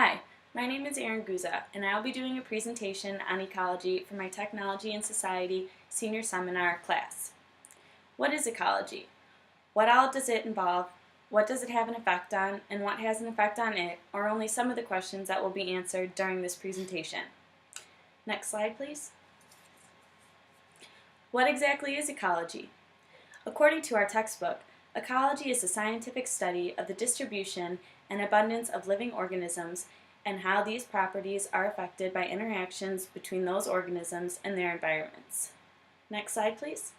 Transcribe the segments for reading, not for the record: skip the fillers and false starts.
Hi, my name is Erin Guza, and I will be doing a presentation on ecology for my Technology and Society Senior Seminar class. What is ecology? What all does it involve? What does it have an effect on? And what has an effect on it? Are only some of the questions that will be answered during this presentation. Next slide, please. What exactly is ecology? According to our textbook, ecology is the scientific study of the distribution and abundance of living organisms and how these properties are affected by interactions between those organisms and their environments. Next slide, please.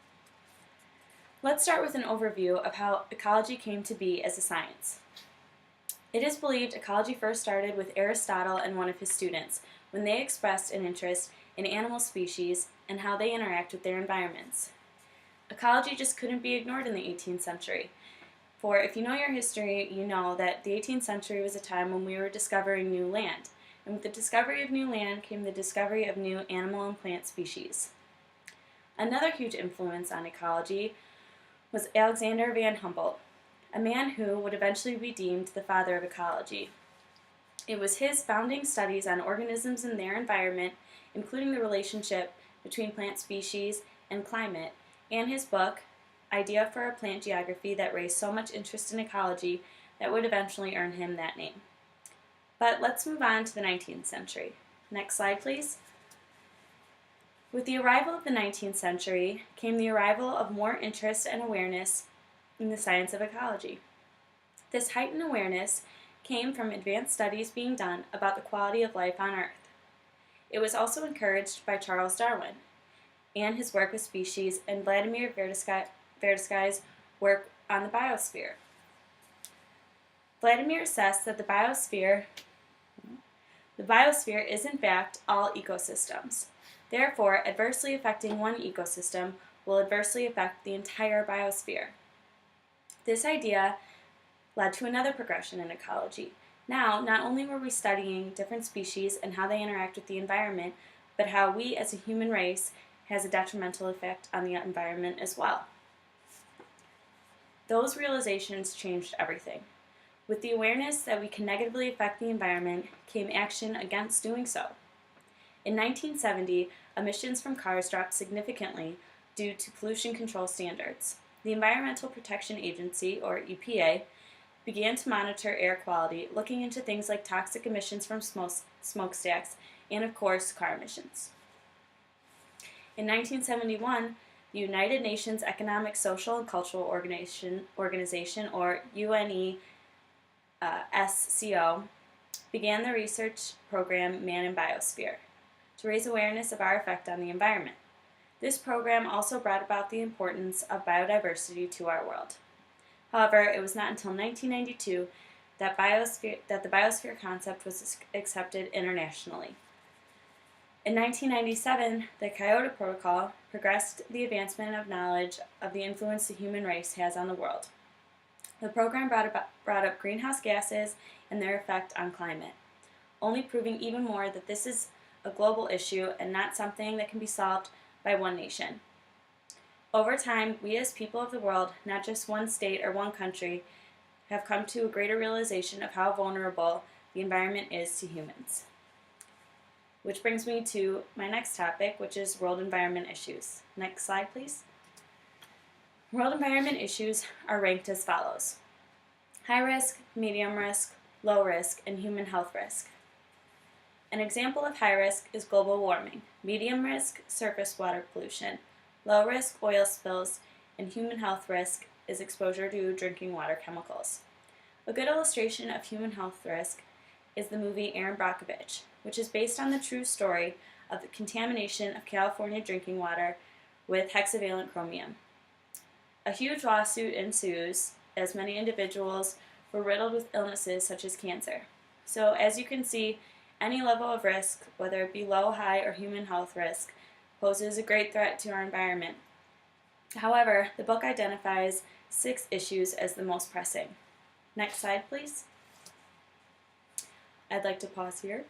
Let's start with an overview of how ecology came to be as a science. It is believed ecology first started with Aristotle and one of his students when they expressed an interest in animal species and how they interact with their environments. Ecology just couldn't be ignored in the 18th century. For if you know your history, you know that the 18th century was a time when we were discovering new land. And with the discovery of new land came the discovery of new animal and plant species. Another huge influence on ecology was Alexander van Humboldt, a man who would eventually be deemed the father of ecology. It was his founding studies on organisms and their environment, including the relationship between plant species and climate, and his book, Idea for a Plant Geography, that raised so much interest in ecology that would eventually earn him that name. But let's move on to the 19th century. Next slide, please. With the arrival of the 19th century came the arrival of more interest and awareness in the science of ecology. This heightened awareness came from advanced studies being done about the quality of life on Earth. It was also encouraged by Charles Darwin and his work with species and Vladimir Verdesky's work on the biosphere. Vladimir assessed that the biosphere is in fact all ecosystems. Therefore, adversely affecting one ecosystem will adversely affect the entire biosphere. This idea led to another progression in ecology. Now, not only were we studying different species and how they interact with the environment, but how we as a human race has a detrimental effect on the environment as well. Those realizations changed everything. With the awareness that we can negatively affect the environment came action against doing so. In 1970, emissions from cars dropped significantly due to pollution control standards. The Environmental Protection Agency, or EPA, began to monitor air quality, looking into things like toxic emissions from smokestacks and, of course, car emissions. In 1971, the United Nations Economic, Social, and Cultural Organization, or UNESCO, began the research program Man and Biosphere to raise awareness of our effect on the environment. This program also brought about the importance of biodiversity to our world. However, it was not until 1992 that the biosphere concept was accepted internationally. In 1997, the Kyoto Protocol progressed the advancement of knowledge of the influence the human race has on the world. The program brought up greenhouse gases and their effect on climate, only proving even more that this is a global issue and not something that can be solved by one nation. Over time, we as people of the world, not just one state or one country, have come to a greater realization of how vulnerable the environment is to humans. Which brings me to my next topic, which is world environment issues. Next slide, please. World environment issues are ranked as follows: high risk, medium risk, low risk, and human health risk. An example of high risk is global warming, medium risk, surface water pollution, low risk, oil spills, and human health risk is exposure to drinking water chemicals. A good illustration of human health risk is the movie Erin Brockovich, which is based on the true story of the contamination of California drinking water with hexavalent chromium. A huge lawsuit ensues as many individuals were riddled with illnesses such as cancer. So as you can see, any level of risk, whether it be low, high, or human health risk, poses a great threat to our environment. However, the book identifies 6 issues as the most pressing. Next slide, please. I'd like to pause here.